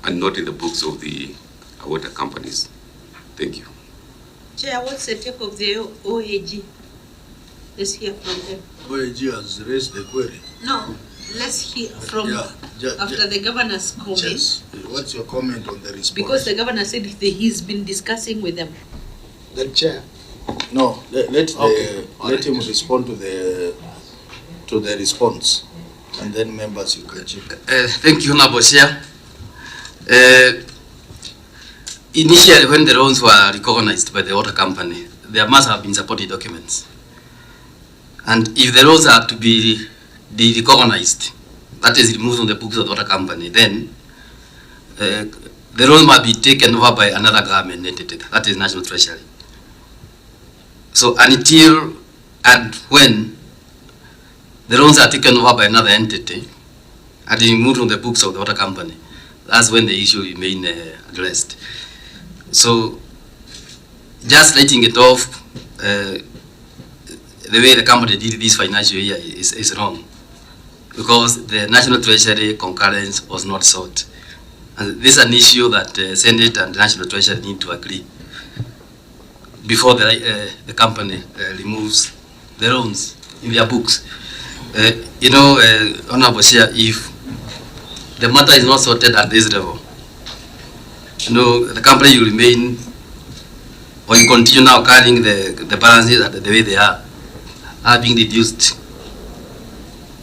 and not in the books of the water companies. Thank you. Chair, what's the take of the OAG? Let's hear from them. OAG has raised the query. No, let's hear from after the governor's comment. Yes. What's your comment on the response? Because the governor said he's been discussing with them. The chair. No, let him respond to the response, and then members you can check. Thank you, Honorable Chair. Initially, when the loans were recognized by the water company, there must have been supporting documents. And if the loans are to be recognized, that is removed from the books of the water company, then the loan must be taken over by another government entity, that is National Treasury. So until and when the loans are taken over by another entity and removed from the books of the water company, that's when the issue remains addressed. So just letting it off the way the company did this financial year is wrong, because the National Treasury concurrence was not sought. And this is an issue that Senate and the National Treasury need to agree before the company removes the loans in their books. Honorable Chair, if the matter is not sorted at this level, the company will remain, or you continue now carrying the balances at the way they are being reduced,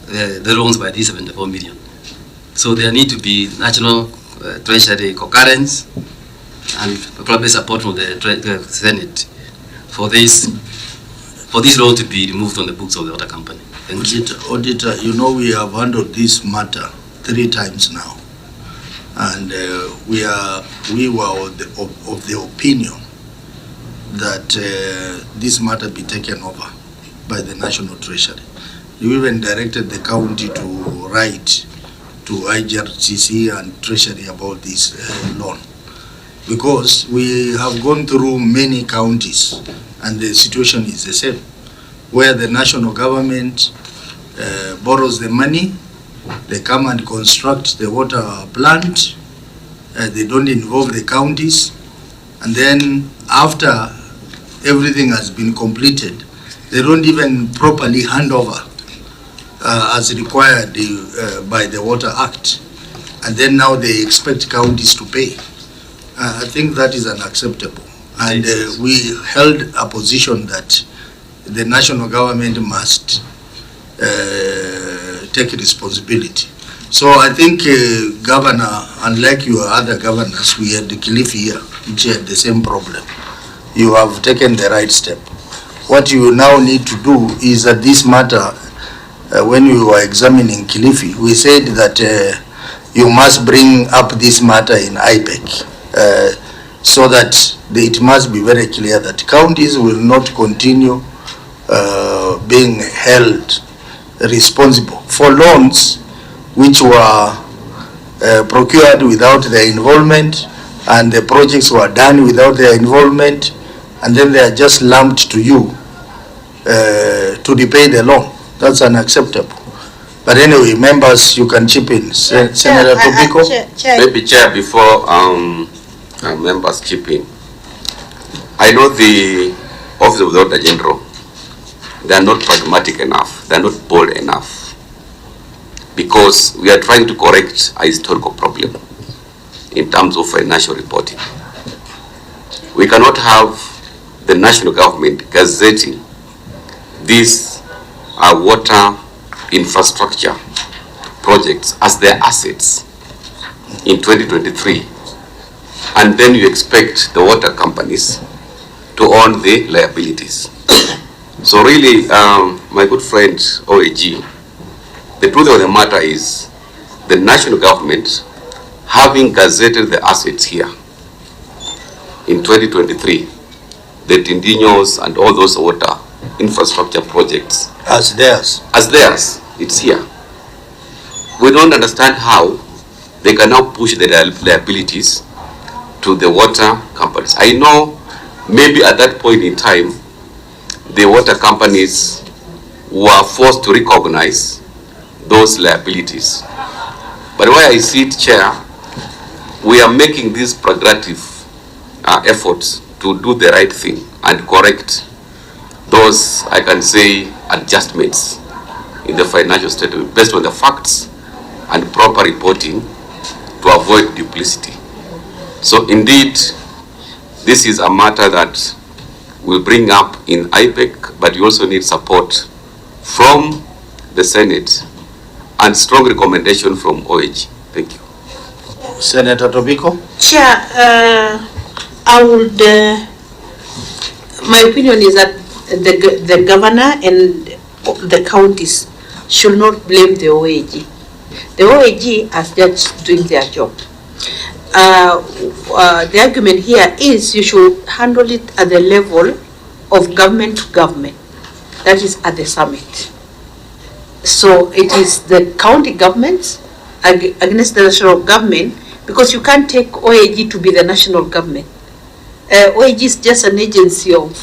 the loans by these 74 million. So there need to be National Treasury concurrence and probably support from the Senate for this law to be removed from the books of the water company. Thank you. Auditor, we have handled this matter 3 times now, and we were of the opinion that this matter be taken over by the National Treasury. We even directed the county to write to IGRTC and Treasury about this loan, because we have gone through many counties and the situation is the same, where the national government borrows the money, they come and construct the water plant, they don't involve the counties, and then after everything has been completed, they don't even properly hand over as required by the Water Act, and then now they expect counties to pay. I think that is unacceptable, and we held a position that the national government must take responsibility. So I think Governor, unlike your other governors, we had the Kilifi here, which had the same problem. You have taken the right step. What you now need to do is that this matter, when we were examining Kilifi, we said that you must bring up this matter in IPEC, so that it must be very clear that counties will not continue being held responsible for loans which were procured without their involvement, and the projects were done without their involvement, and then they are just lumped to you to repay the loan. That's unacceptable. But anyway, members, you can chip in. Senator Tobiko. Maybe, Chair, before members chip in, I know the Office of the Auditor General, they are not pragmatic enough, they are not bold enough, because we are trying to correct a historical problem in terms of financial reporting. We cannot have the national government gazetting these water infrastructure projects as their assets in 2023, and then you expect the water companies to own the liabilities. So really, my good friend OAG, the truth of the matter is the national government, having gazetted the assets here in 2023, the Tindinos and all those water infrastructure projects as theirs, it's here. We don't understand how they can now push the liabilities to the water companies. I know maybe at that point in time, the water companies were forced to recognize those liabilities. But why I see it, Chair, we are making these progressive efforts to do the right thing and correct those, I can say, adjustments in the financial statement based on the facts and proper reporting to avoid duplicity. So indeed, this is a matter that we'll bring up in IPEC, but we also need support from the Senate and strong recommendation from OAG. Thank you. Senator Tobiko? Chair, I would, my opinion is that the governor and the counties should not blame the OAG. The OAG is just doing their job. The argument here is you should handle it at the level of government to government, that is at the summit. So it is the county governments against the national government, because you can't take OAG to be the national government. OAG is just an agency of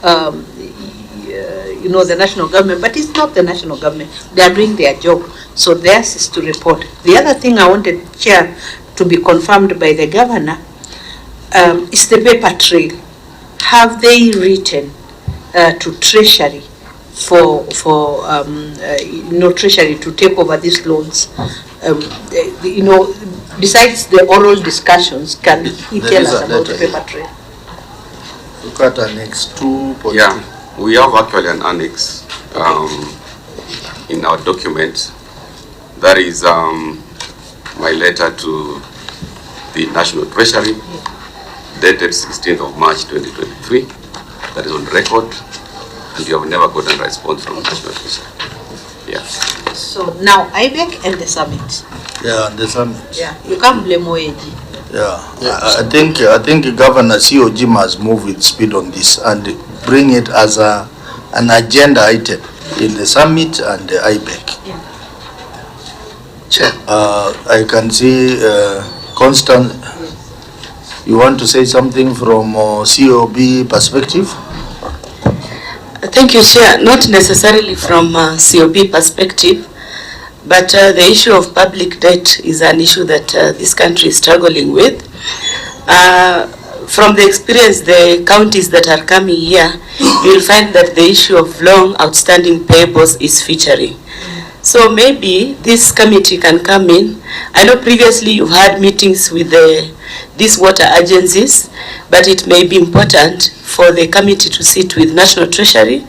the national government, but it's not the national government. They are doing their job, so theirs is to report. The other thing I wanted, Chair, to be confirmed by the governor is the paper trail. Have they written to Treasury for Treasury to take over these loans? Besides the oral discussions, can he tell us about the paper trail? Look at Annex 2. Yeah, we have actually an annex in our document. That is my letter to the National Treasury, dated 16th of March 2023. That is on record, and you have never gotten a response from the National Treasury. Yeah. So now IBEC and the summit. Yeah, and the summit. Yeah, you can't blame OAG. Yeah, I think Governor COG must move with speed on this and bring it as an agenda item in the summit and the IBEC. Yeah. Chair. I can see Constant. You want to say something from COB perspective? Thank you, Chair. Not necessarily from COB perspective, but the issue of public debt is an issue that this country is struggling with. From the experience, the counties that are coming here, you'll find that the issue of long outstanding payables is featuring. So maybe this committee can come in. I know previously you've had meetings with these water agencies, but it may be important for the committee to sit with National Treasury,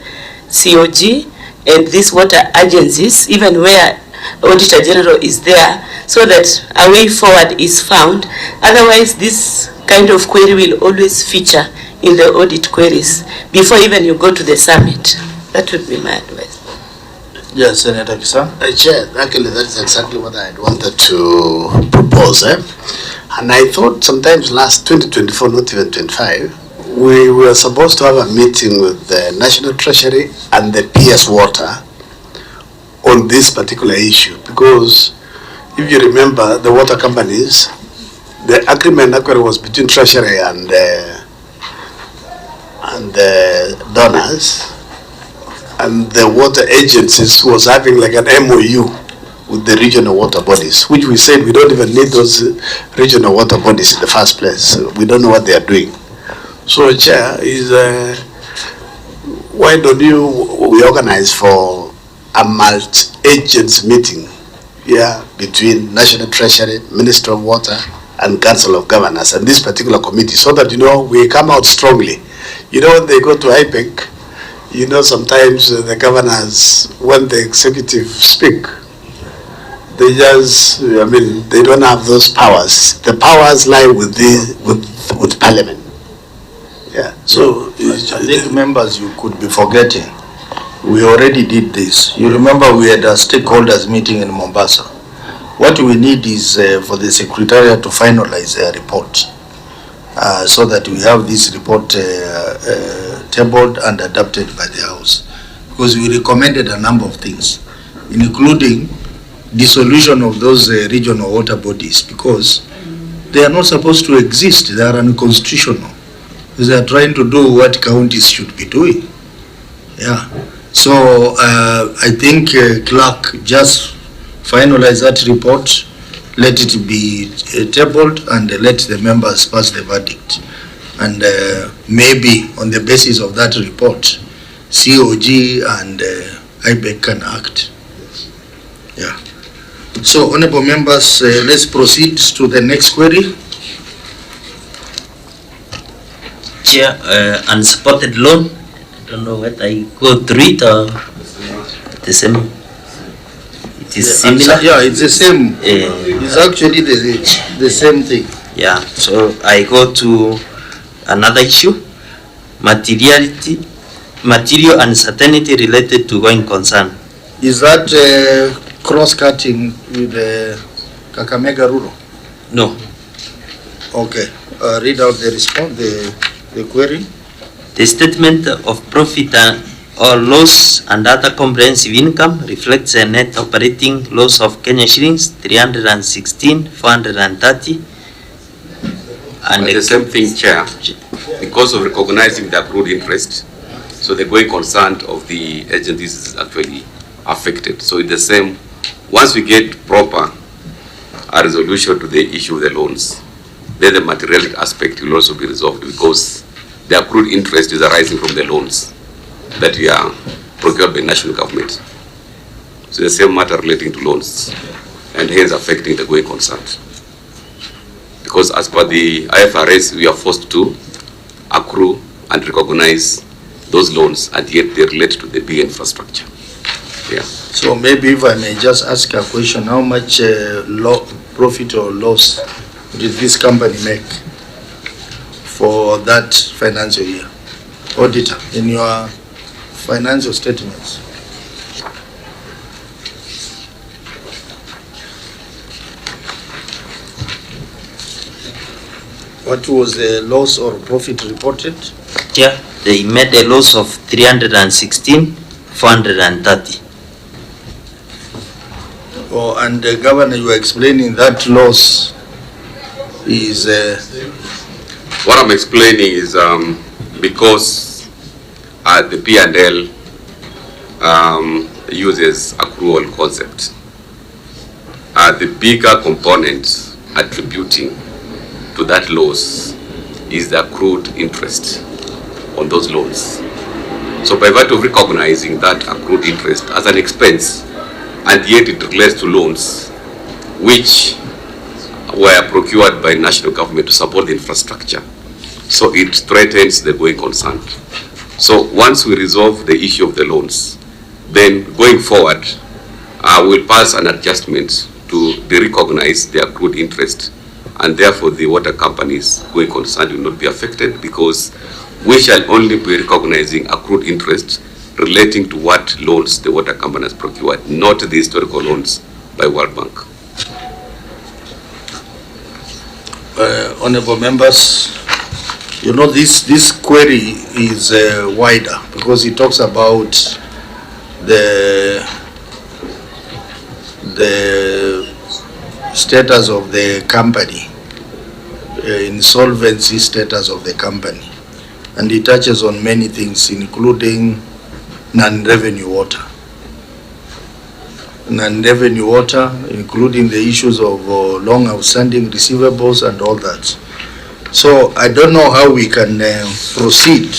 COG, and these water agencies, even where Auditor General is there, so that a way forward is found. Otherwise, this kind of query will always feature in the audit queries before even you go to the summit. That would be my advice. Yes, Senator Kisa. Chair, actually that's exactly what I wanted to propose. And I thought sometimes last 2024, not even 25, we were supposed to have a meeting with the National Treasury and the PS Water on this particular issue, because if you remember the water companies, the agreement actually was between Treasury and the donors, and the water agencies was having like an MOU with the regional water bodies, which we said we don't even need those regional water bodies in the first place. We don't know what they are doing. So, Chair, is why don't we organize for a multi-agents meeting here between National Treasury, Minister of Water, and Council of Governors, and this particular committee, so that we come out strongly. When they go to IPEC, sometimes the governors, when the executive speak, they just, they don't have those powers. The powers lie with Parliament. Yeah. So I think members, you could be forgetting, we already did this. You remember we had a stakeholders meeting in Mombasa. What we need is for the Secretariat to finalize a report, so that we have this report tabled and adopted by the House. Because we recommended a number of things, including dissolution of those regional water bodies, because they are not supposed to exist. They are unconstitutional. They are trying to do what counties should be doing. Yeah. So I think clerk, just finalize that report, let it be tabled and let the members pass the verdict. And maybe on the basis of that report, COG and IBEC can act. Yeah. So, honorable members, let's proceed to the next query. Chair, unsupported loan. I don't know whether I go through it or the same. It is similar. Yeah, it's the same. It's actually the same thing. Yeah, so I go to another issue. Material uncertainty related to going concern. Is that cross-cutting with the Kakamega rural? No. Okay. Read out the response, the query. The statement of profit or loss and other comprehensive income reflects a net operating loss of Kenya shillings 316,430. And the same thing, Chair, because of recognizing the accrued interest, so the going concern of the agencies is actually affected. So it's the same. Once we get proper resolution to the issue of the loans, then the material aspect will also be resolved, because the accrued interest is arising from the loans that we are procured by national government. So the same matter relating to loans, and hence affecting the going concern. Because as per the IFRS, we are forced to accrue and recognize those loans, and yet they relate to the big infrastructure. Yeah. So maybe if I may just ask a question, how much profit or loss did this company make for that financial year? Auditor, in your financial statements. What was the loss or profit reported? Yeah, they made a loss of 316,430. Oh, and the governor, you were explaining that loss is... What I'm explaining is because the P&L uses accrual concept. The bigger component attributing to that loss is the accrued interest on those loans. So by virtue of recognizing that accrued interest as an expense, and yet it relates to loans which were procured by national government to support the infrastructure, so it threatens the going concern. So once we resolve the issue of the loans, then going forward, we'll pass an adjustment to recognize the accrued interest, and therefore the water companies going concern will not be affected, because we shall only be recognizing accrued interest relating to what loans the water company has procured, not the historical loans by World Bank. Honorable members, you know, this query is wider, because it talks about the status of the company, insolvency status of the company, and it touches on many things, including non-revenue water. Non-revenue water, including the issues of long outstanding receivables and all that. So I don't know how we can proceed.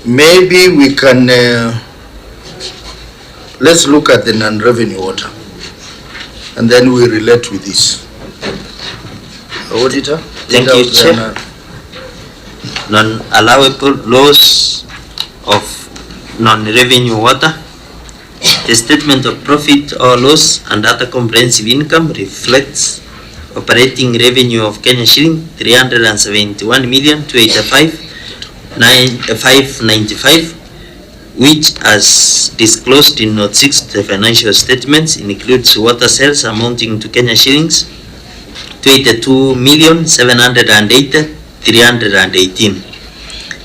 Maybe we can, let's look at the non-revenue water, and then we relate with this. Auditor? Thank you, Chair. Non-allowable loss of non-revenue water. The statement of profit or loss and other comprehensive income reflects operating revenue of Kenya shilling 371,285,595, which, as disclosed in Note 6 to the financial statements, includes water sales amounting to Kenya shillings 22,780,318.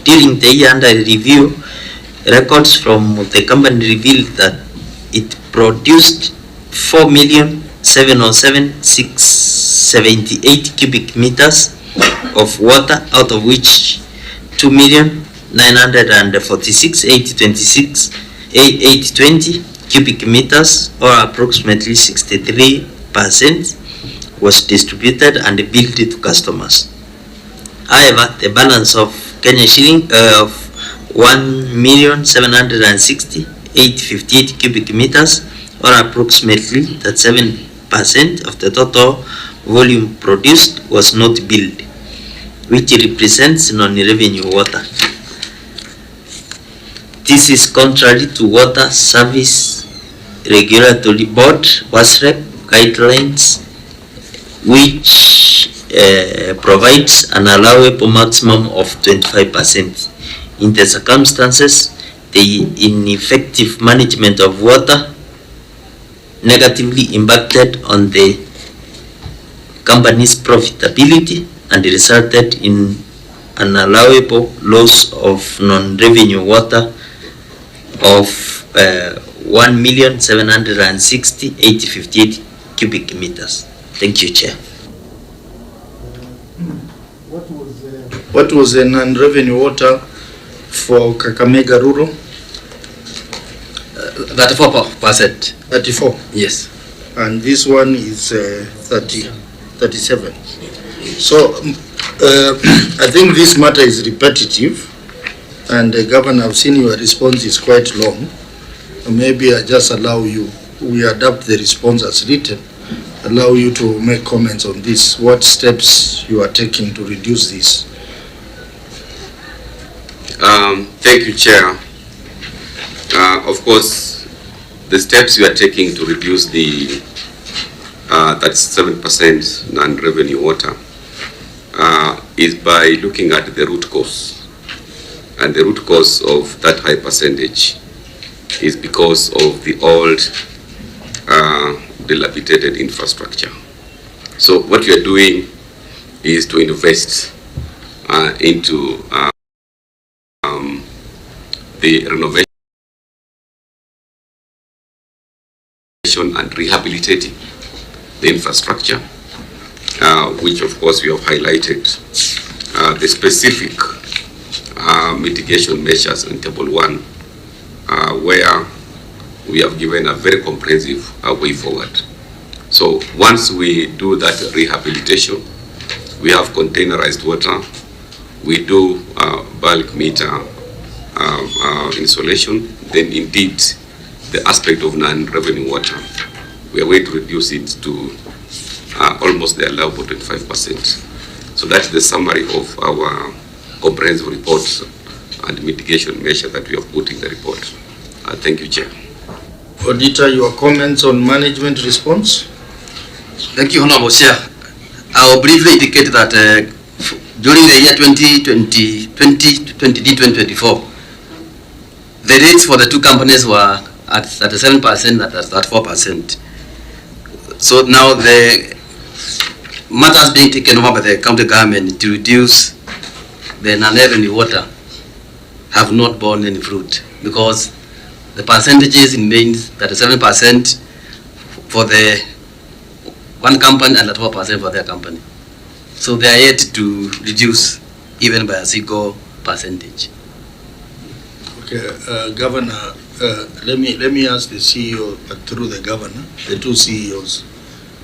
During the year under review, records from the company revealed that it produced 4,707,678 cubic meters of water, out of which 2,946,820 cubic meters, or approximately 63 was distributed and billed to customers. However, the balance of Kenya shilling of 1,760,858 cubic meters, or approximately 37% of the total volume produced, was not billed, which represents non-revenue water. This is contrary to Water Service Regulatory Board (WASREB) guidelines, which provides an allowable maximum of 25%. In the circumstances, the ineffective management of water negatively impacted on the company's profitability and resulted in an allowable loss of non-revenue water of 1,760,858 cubic meters. Thank you, Chair. What was the non-revenue water for Kakamega rural? 34%. 34. Yes. And this one is 37. So I think this matter is repetitive, and Governor, I've seen your response is quite long. Maybe I just allow you, we adapt the response as written, allow you to make comments on this. What steps you are taking to reduce this? Thank you, Chair. Of course, the steps we are taking to reduce the 37% non-revenue water is by looking at the root cause. And the root cause of that high percentage is because of the old dilapidated infrastructure. So what we are doing is to invest into the renovation and rehabilitating the infrastructure, which of course we have highlighted the specific mitigation measures in Table 1, where we have given a very comprehensive way forward. So once we do that rehabilitation, we have containerized water, we do bulk meter installation, then indeed the aspect of non-revenue water, we are going to reduce it to almost the allowable 25%. So that's the summary of our comprehensive report and mitigation measure that we have put in the report. Thank you, Chair. Auditor, your comments on management response? Thank you, Honorable Chair. I will briefly indicate that during the year 2020-2024, the rates for the two companies were at 37% and at 34%. So now the matters being taken over by the county government to reduce the non-revenue water have not borne any fruit, because the percentages remains 37% for the one company and 4% for their company. So they are yet to reduce even by a single percentage. Okay, Governor, let me ask the CEO through the Governor, the two CEOs,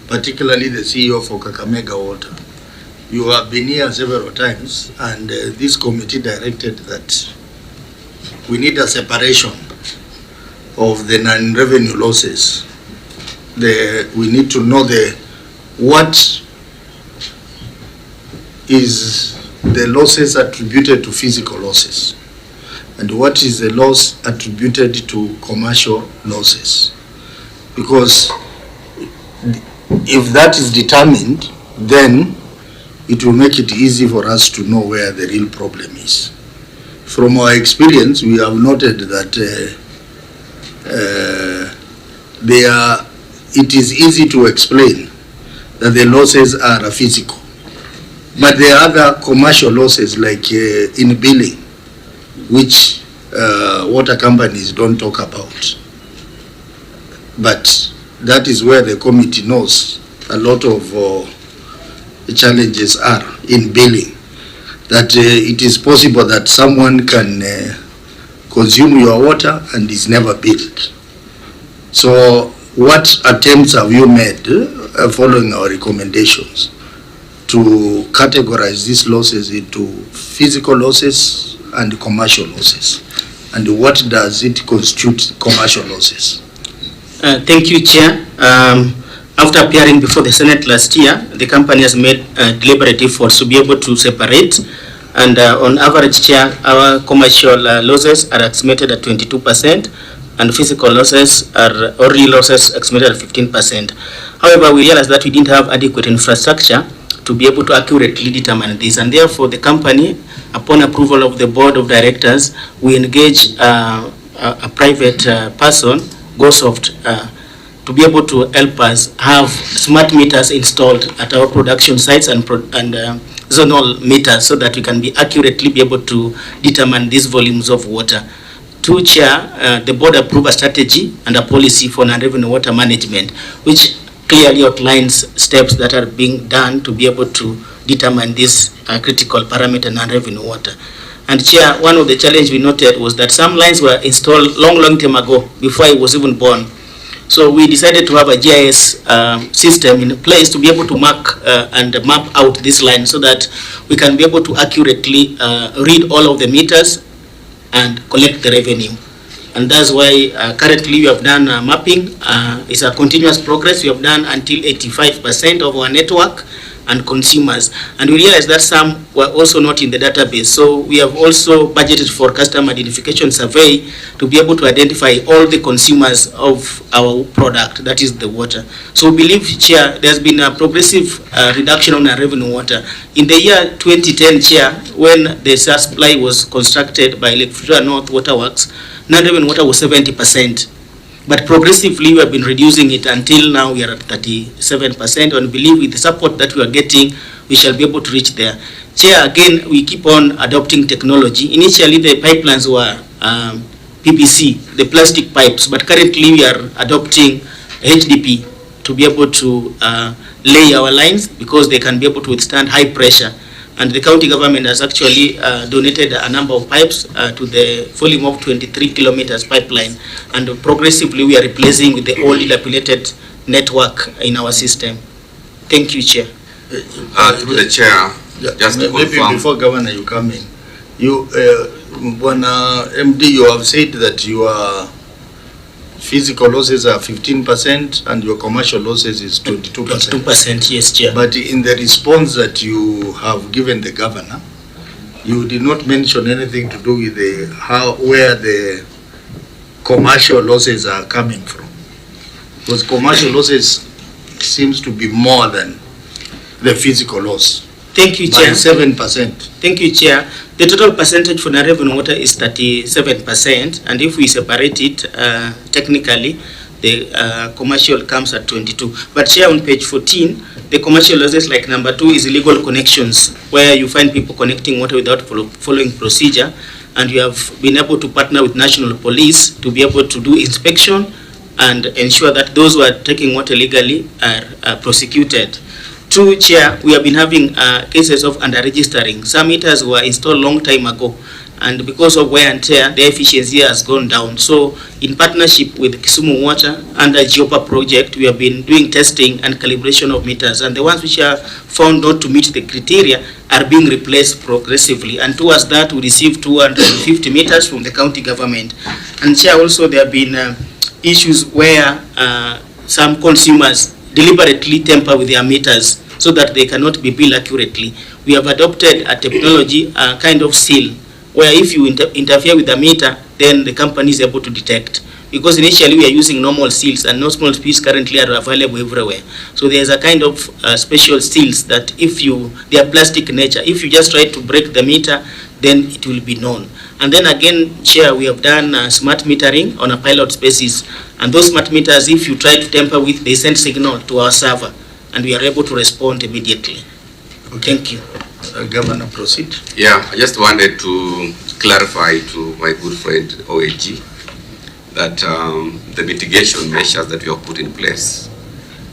particularly the CEO for Kakamega Water. You have been here several times, and this committee directed that we need a separation of the non-revenue losses. We need to know what is the losses attributed to physical losses, and what is the loss attributed to commercial losses. Because if that is determined, then it will make it easy for us to know where the real problem is. From our experience, we have noted that it is easy to explain that the losses are physical. But there are other commercial losses, like in billing, which water companies don't talk about. But that is where the committee knows a lot of the challenges are in billing. That it is possible that someone can consume your water and is never billed. So what attempts have you made following our recommendations, to categorize these losses into physical losses and commercial losses. And what does it constitute commercial losses? Thank you, Chair. After appearing before the Senate last year, the company has made deliberate efforts to be able to separate. And on average, Chair, our commercial losses are estimated at 22%, and physical losses or real losses estimated at 15%. However, we realized that we didn't have adequate infrastructure to be able to accurately determine this, and therefore the company, upon approval of the board of directors, we engage a private person, GoSoft, to be able to help us have smart meters installed at our production sites and zonal meters, so that we can be accurately be able to determine these volumes of water. To Chair, the board approved a strategy and a policy for non-revenue water management, which clearly outlines steps that are being done to be able to determine this critical parameter non-revenue water. And Chair, one of the challenges we noted was that some lines were installed long time ago, before I was even born. So we decided to have a GIS system in place to be able to mark and map out this line, so that we can be able to accurately read all of the meters and collect the revenue. And that's why currently we have done mapping. It's a continuous progress. We have done until 85% of our network and consumers. And we realized that some were also not in the database. So we have also budgeted for customer identification survey to be able to identify all the consumers of our product, that is the water. So we believe, Chair, there's been a progressive reduction on our revenue water. In the year 2010, Chair, when the supply was constructed by Electricity North Waterworks, non-revenue water was 70%. But progressively we have been reducing it until now we are at 37%, and believe with the support that we are getting, we shall be able to reach there. Chair, again, we keep on adopting technology. Initially the pipelines were PVC, the plastic pipes, but currently we are adopting HDP to be able to lay our lines, because they can be able to withstand high pressure. And the county government has actually donated a number of pipes to the volume of 23 kilometers pipeline, and progressively we are replacing with the old dilapidated network in our system. Thank you, Chair. Through the Chair, just to maybe confirm. before Governor you come in, you, when MD, you have said that your physical losses are 15% and your commercial losses is 22%. 22%, yes, Chair. But in the response that you have given the governor, you did not mention anything to do with the where the commercial losses are coming from. Because commercial losses seems to be more than the physical loss. Thank you, Chair. By 7%. Thank you, Chair. The total percentage for non-revenue water is 37%, and if we separate it technically, the commercial comes at 22. But Chair, on page 14, the commercial losses, like number 2, is illegal connections, where you find people connecting water without following procedure, and you have been able to partner with National Police to be able to do inspection and ensure that those who are taking water legally are prosecuted. 2, Chair, we have been having cases of under-registering. Some meters were installed long time ago, and because of wear and tear, their efficiency has gone down. So, in partnership with Kisumu Water, under GEOPA project, we have been doing testing and calibration of meters, and the ones which are found not to meet the criteria are being replaced progressively. And towards that, we received 250 meters from the county government. And Chair, also there have been issues where some consumers deliberately tamper with their meters so that they cannot be billed accurately. We have adopted a technology, a kind of seal, where if you interfere with the meter, then the company is able to detect. Because initially we are using normal seals, and no small speeds currently are available everywhere. So there is a kind of special seals that they are plastic in nature. If you just try to break the meter, then it will be known. And then again, Chair, we have done smart metering on a pilot basis. And those smart meters, if you try to tamper with, they send signal to our server, and we are able to respond immediately. Okay. Thank you. Governor, proceed. Yeah, I just wanted to clarify to my good friend OAG that the mitigation measures that we have put in place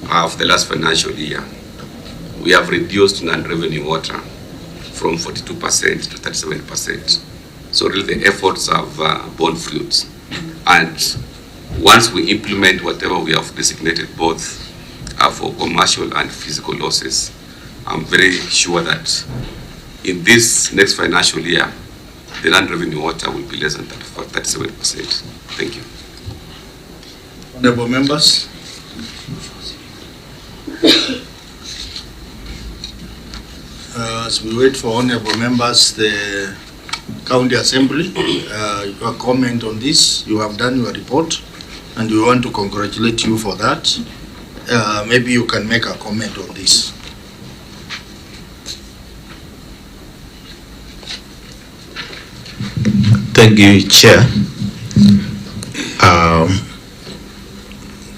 for the last financial year, we have reduced non-revenue water from 42% to 37%. So really the efforts have borne fruits. And once we implement whatever we have designated, both for commercial and physical losses. I'm very sure that in this next financial year, the land revenue water will be less than 37%. Thank you. Honorable members. As we wait for honorable members, the County Assembly, your comment on this, you have done your report, and we want to congratulate you for that. Maybe you can make a comment on this. Thank you, Chair.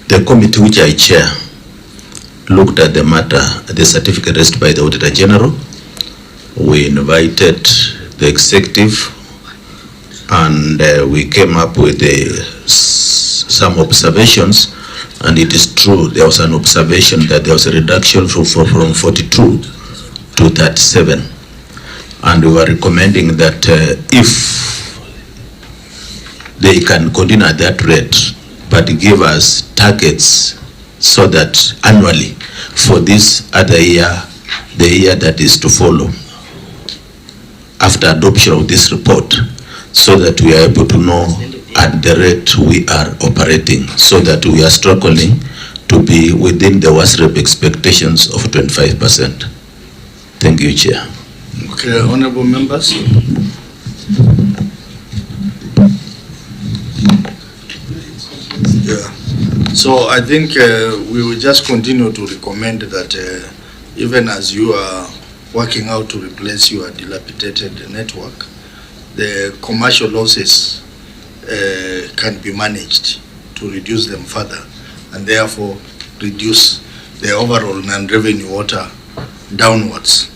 The committee which I chair looked at the matter, the certificate raised by the Auditor General. We invited the executive and we came up with some observations, and it is true there was an observation that there was a reduction from 42 to 37, and we were recommending that if they can continue at that rate, but give us targets so that annually for this other year, the year that is to follow, after adoption of this report, so that we are able to know at the rate we are operating, so that we are struggling to be within the WASREP expectations of 25%. Thank you, Chair. Okay, honorable members. Yeah. So I think we will just continue to recommend that even as you are working out to replace your dilapidated network, the commercial losses can be managed to reduce them further, and therefore reduce the overall non-revenue water downwards.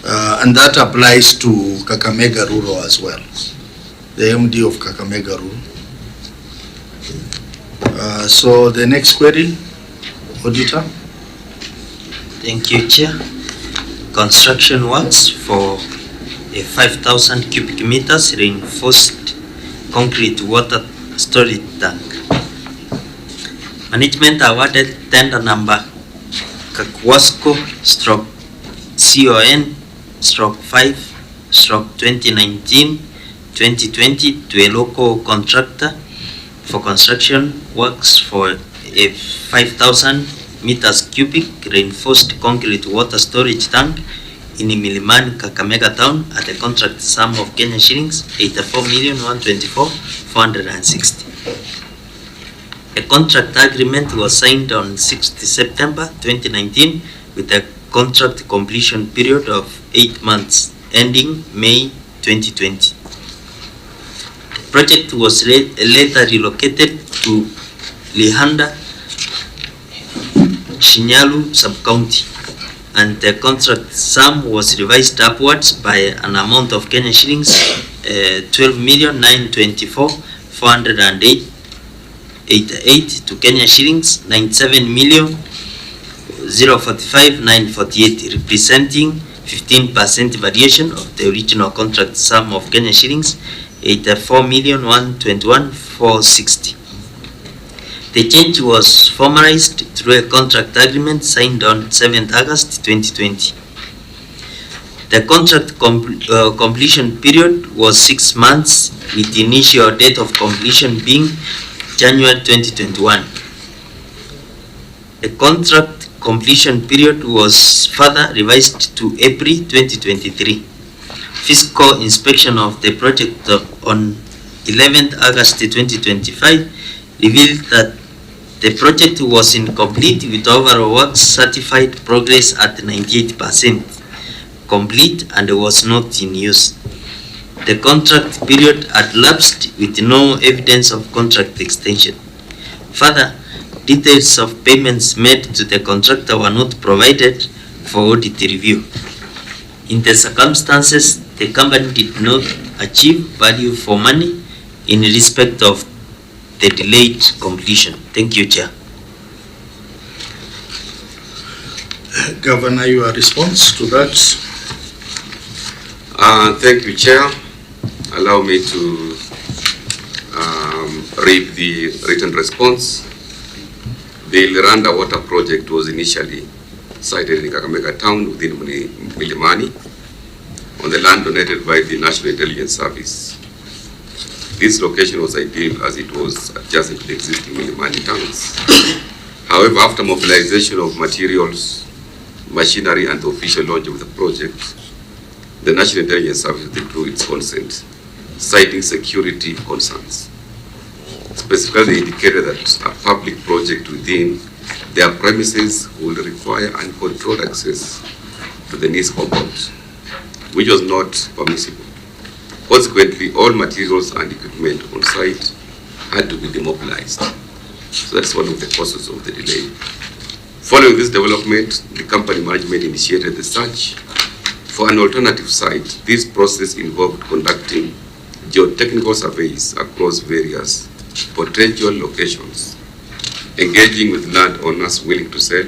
And that applies to Kakamega Rural as well. The MD of Kakamega Rural. So the next query, Auditor. Thank you, Chair. Construction works for a 5,000 cubic meters reinforced concrete water storage tank. Management awarded tender number CON/5/2019-2020 to a local contractor for construction works for a 5,000 meters cubic reinforced concrete water storage tank in Milimani, Kakamega town at a contract sum of Kenya shillings 84,124,460. A contract agreement was signed on 6th September 2019 with a contract completion period of 8 months ending May 2020. The project was later relocated to Lihanda, Shinyalu sub-county, and the contract sum was revised upwards by an amount of Kenya shillings 12,924,488 to Kenya shillings 97,045,948, representing 15% variation of the original contract sum of Kenya shillings 84,121,460. The change was formalized through a contract agreement signed on 7th August 2020. The contract completion period was 6 months, with the initial date of completion being January 2021. The contract completion period was further revised to April 2023. Physical inspection of the project on 11th August 2025 revealed that the project was incomplete, with overall works certified progress at 98% complete and was not in use. The contract period had lapsed with no evidence of contract extension. Further, details of payments made to the contractor were not provided for audit review. In the circumstances, the company did not achieve value for money in respect of the delayed completion. Thank you, Chair. Governor, your response to that? Thank you, Chair. Allow me to read the written response. The Liranda water project was initially sited in Kakamega town within Milimani on the land donated by the National Intelligence Service. This location was ideal as it was adjacent to the existing Milimani towns. However, after mobilization of materials, machinery and the official launch of the project, the National Intelligence Service withdrew its consent, citing security concerns. Specifically, they indicated that a public project within their premises would require uncontrolled access to the NIS compound, which was not permissible. Consequently, all materials and equipment on site had to be demobilized. So that's one of the causes of the delay. Following this development, the company management initiated the search for an alternative site. This process involved conducting geotechnical surveys across various potential locations, engaging with landowners willing to sell,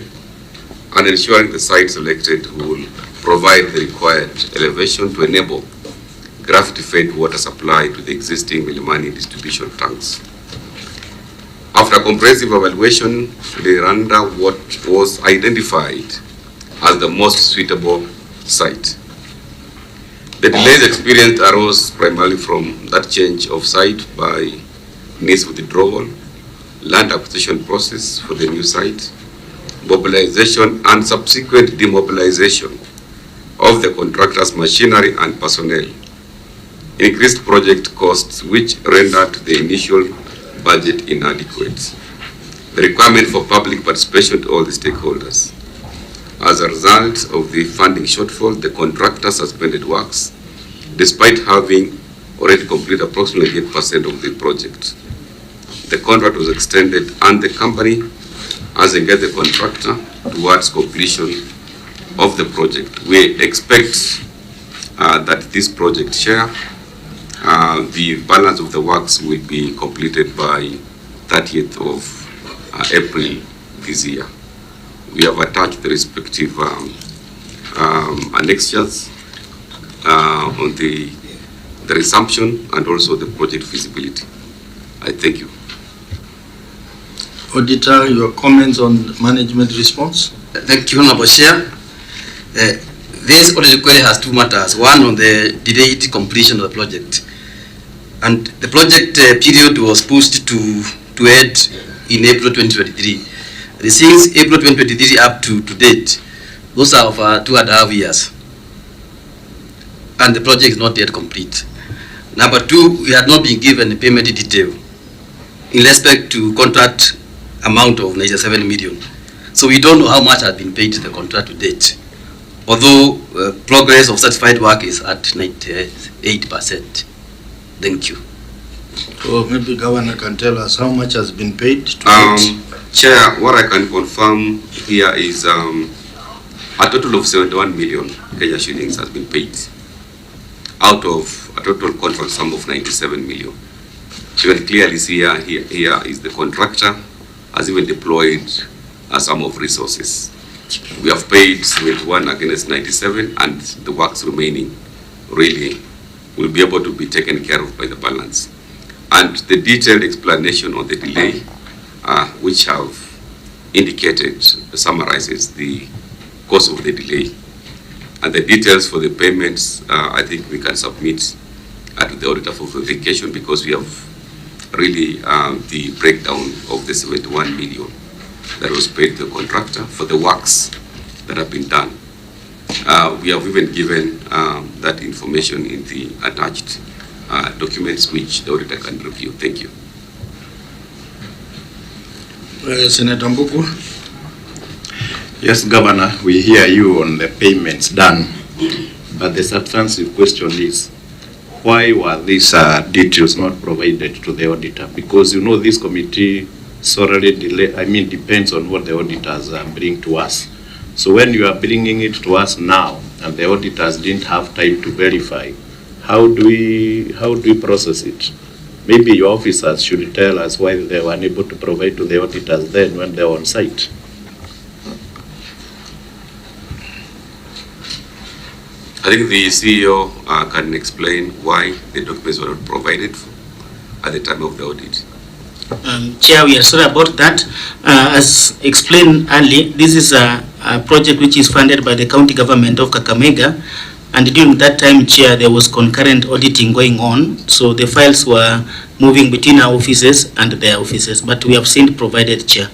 and ensuring the site selected will provide the required elevation to enable gravity-fed water supply to the existing Milimani distribution tanks. After comprehensive evaluation, Liranda was identified as the most suitable site. The delays experienced arose primarily from that change of site by NIS withdrawal, land acquisition process for the new site, mobilization and subsequent demobilization of the contractor's machinery and personnel, increased project costs which rendered the initial budget inadequate, the requirement for public participation to all the stakeholders. As a result of the funding shortfall, the contractor suspended works despite having already completed approximately 8% of the project. The contract was extended and the company has engaged the contractor towards completion of the project. We expect that this project share, the balance of the works will be completed by 30th of April this year. We have attached the respective annexures on the resumption and also the project feasibility. I thank you. Auditor, your comments on management response? Thank you, Honorable Chair. This audit query has two matters. One on the delayed completion of the project. And the project period was pushed to end in April 2023. Since April 2023 up to date, those are of 2.5 years. And the project is not yet complete. Number two, we had not been given a payment detail in respect to contract amount of 97 million. So we don't know how much has been paid to the contract to date, although progress of certified work is at 98%. Thank you. So maybe Governor can tell us how much has been paid to date. Chair, what I can confirm here is a total of 71 million Kenya shillings has been paid out of a total contract sum of 97 million. So you can clearly see here is the contractor has even deployed a sum of resources. We have paid 71 against 97, and the works remaining really will be able to be taken care of by the balance. And the detailed explanation on the delay, which have indicated, summarizes the cause of the delay. And the details for the payments, I think we can submit to the auditor for verification, because we have really the breakdown of the 71 million that was paid to the contractor for the works that have been done. We have even given that information in the attached documents which the auditor can review. Thank you. Senator Mbuku. Yes, Governor, we hear you on the payments done, but the substantive question is, why were these details not provided to the auditor? Because you know this committee sorely depends on what the auditors bring to us. So when you are bringing it to us now, and the auditors didn't have time to verify, how do we process it? Maybe your officers should tell us why they were unable to provide to the auditors then when they were on site. I think the CEO can explain why the documents were not provided at the time of the audit. Chair, we are sorry about that. As explained earlier, this is a project which is funded by the county government of Kakamega, and during that time, Chair, there was concurrent auditing going on, so the files were moving between our offices and their offices, but we have since provided, Chair.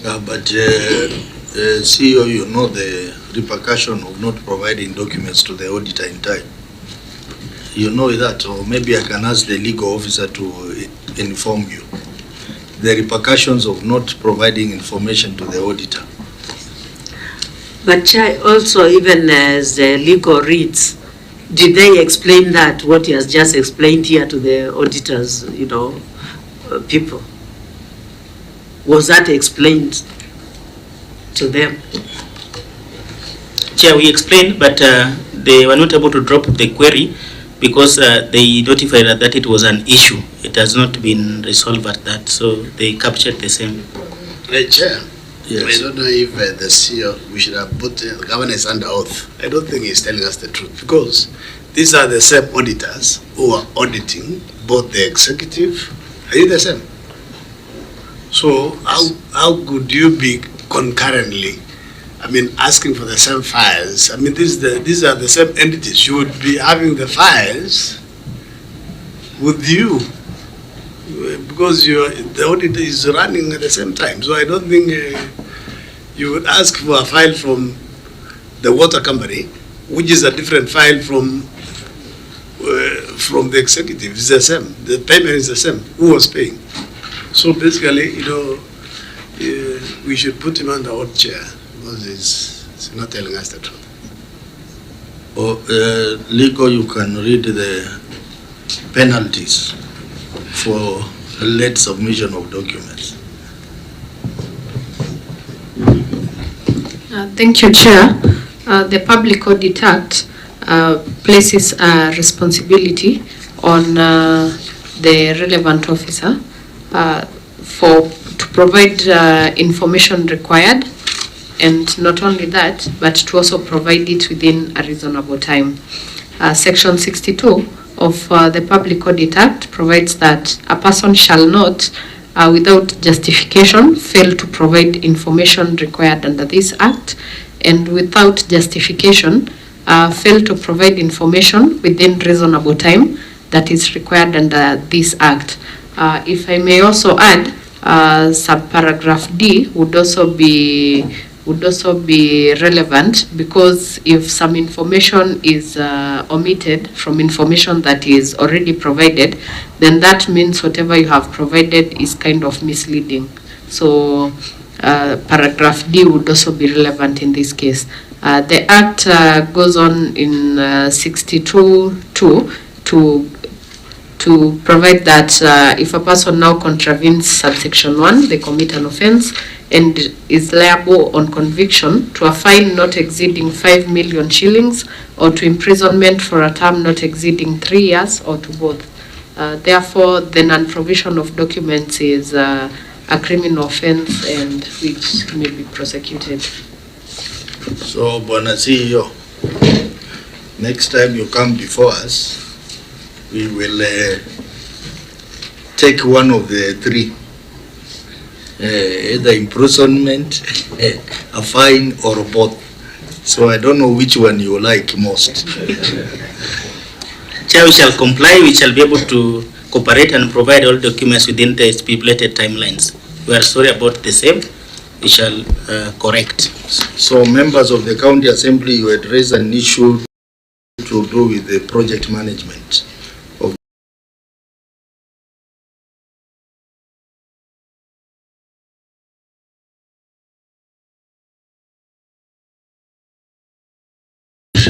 But CEO, you know the repercussion of not providing documents to the auditor in time. You know that, or maybe I can ask the legal officer to inform you. The repercussions of not providing information to the auditor. But Chair, also even as the legal reads, did they explain that what he has just explained here to the auditors, people? Was that explained to them? Chair, we explained, but they were not able to drop the query because they notified that it was an issue. It has not been resolved at that, so they captured the same. Chair, yes. I don't know if the CEO, we should have put the governor is under oath. I don't think he's telling us the truth, because these are the same auditors who are auditing both the executive. Are you the same? So how could you be concurrently, asking for the same files? These are the same entities. You would be having the files with you, because the audit is running at the same time. So I don't think you would ask for a file from the water company, which is a different file from the executive. It's the same. The payment is the same. Who was paying? So basically, we should put him under oath, Chair, because it's not telling us the truth. Legal, you can read the penalties for late submission of documents. Thank you, Chair. The Public Audit Act places a responsibility on the relevant officer to provide information required, and not only that, but to also provide it within a reasonable time. Section 62 of the Public Audit Act provides that a person shall not, without justification, fail to provide information required under this Act, and without justification, fail to provide information within reasonable time that is required under this Act. If I may also add, subparagraph D would also be relevant, because if some information is omitted from information that is already provided, then that means whatever you have provided is kind of misleading. So paragraph D would also be relevant in this case. The Act goes on in 62(2) to provide that if a person now contravenes subsection 1, they commit an offense and is liable on conviction to a fine not exceeding 5 million shillings or to imprisonment for a term not exceeding 3 years or to both. Therefore, the non-provision of documents is a criminal offense and which may be prosecuted. So, Bwana CEO, next time you come before us, we will take one of the three, either imprisonment, a fine, or both. So I don't know which one you like most. Chair, we shall comply. We shall be able to cooperate and provide all documents within the stipulated timelines. We are sorry about the same. We shall correct. So members of the County Assembly, you had raised an issue to do with the project management.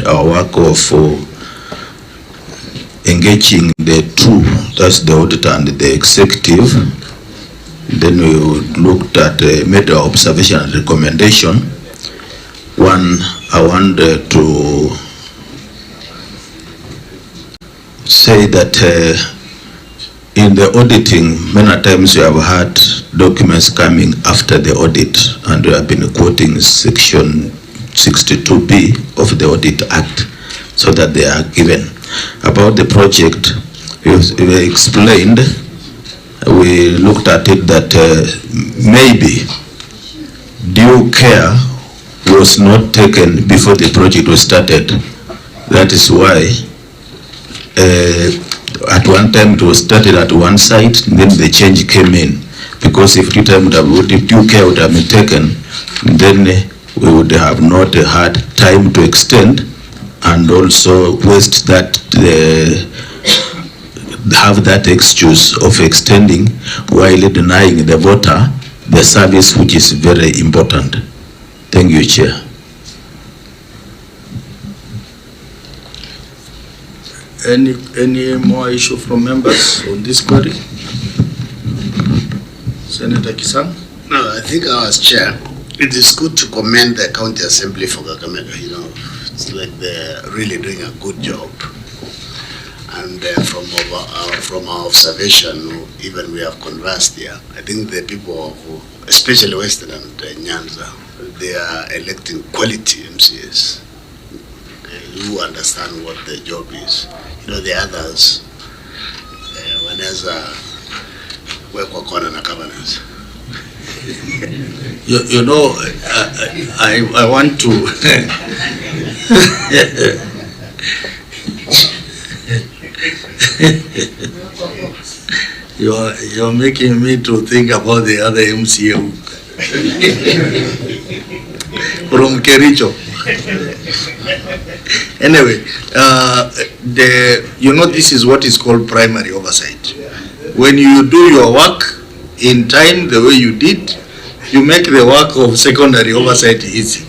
Our work of engaging the two, that's the auditor and the executive. Then we looked at made an observation and recommendation. One, I wanted to say that in the auditing, many times we have had documents coming after the audit, and we have been quoting section 62B of the Audit Act, so that they are given. About the project, we explained we looked at it that maybe due care was not taken before the project was started. That is why at one time it was started at one site, then the change came in. Because if due care would have been taken, then we would have not had time to extend and also waste that, have that excuse of extending while denying the voter the service which is very important. Thank you, Chair. Any more issue from members on this query? Senator Kisang? No, I think as chair, it is good to commend the County Assembly for Kakamega. You know, it's like they're really doing a good job. And from our observation, even we have conversed here, I think the people, especially Western and Nyanza, they are electing quality MCAs who understand what the job is. You know, the others, when there's a work corner and governance. You know, I want to you're making me to think about the other MCA from Kericho. Anyway, you know, this is what is called primary oversight. When you do your work in time the way you did, you make the work of secondary oversight easy.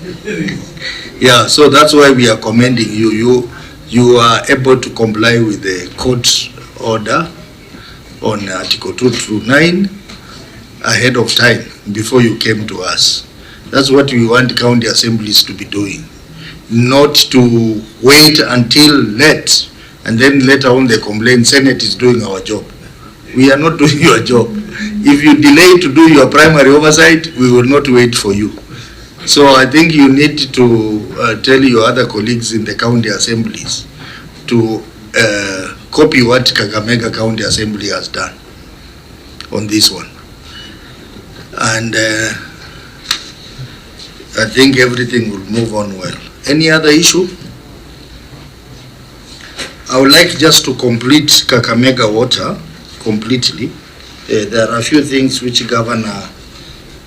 Yeah, so that's why we are commending you. You are able to comply with the court order on Article 229 ahead of time before you came to us. That's what we want county assemblies to be doing, not to wait until late and then later on they complain Senate is doing our job. We are not doing your job. If you delay to do your primary oversight, we will not wait for you. So I think you need to tell your other colleagues in the county assemblies to copy what Kakamega County Assembly has done on this one. And I think everything will move on well. Any other issue? I would like just to complete Kakamega water completely. There are a few things which Governor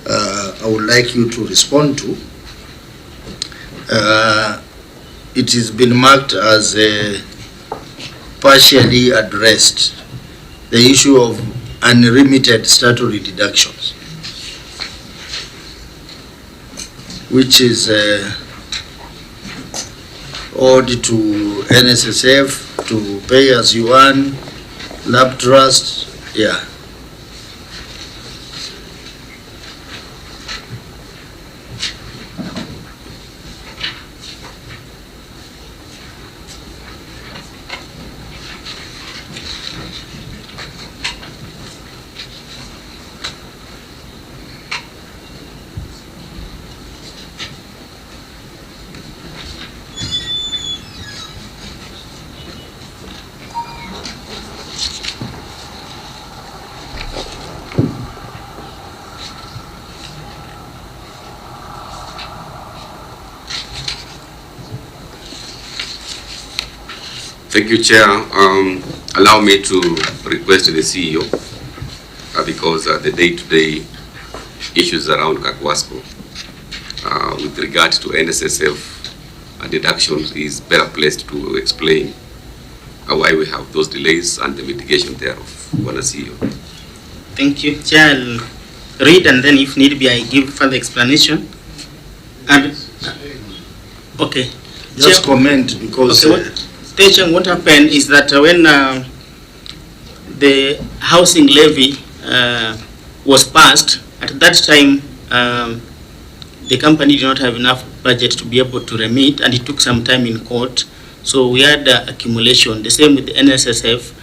I would like you to respond to. It has been marked as partially addressed, the issue of unlimited statutory deductions, which is owed to NSSF, to pay as you earn, lab trust, yeah. Thank you, Chair. Allow me to request the CEO, because the day-to-day issues around Kakwasco with regard to NSSF deductions is better placed to explain why we have those delays and the mitigation thereof. CEO. Thank you, Chair. I'll read and then if need be I give further explanation. And okay. Just Chair, comment because okay, what happened is that when the housing levy was passed, at that time the company did not have enough budget to be able to remit, and it took some time in court. So we had accumulation. The same with the NSSF.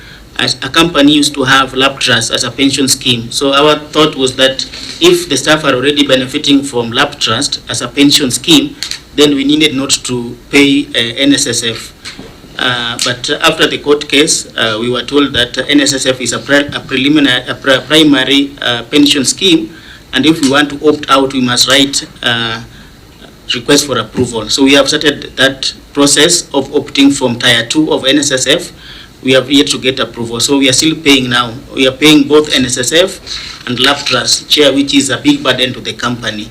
As a company used to have lab trust as a pension scheme. So our thought was that if the staff are already benefiting from lab trust as a pension scheme, then we needed not to pay NSSF. but after the court case, we were told that NSSF is a primary pension scheme, and if we want to opt out, we must write request for approval. So we have started that process of opting from Tier 2 of NSSF. We have yet to get approval, so we are still paying now. We are paying both NSSF and Lab Trust Chair, which is a big burden to the company.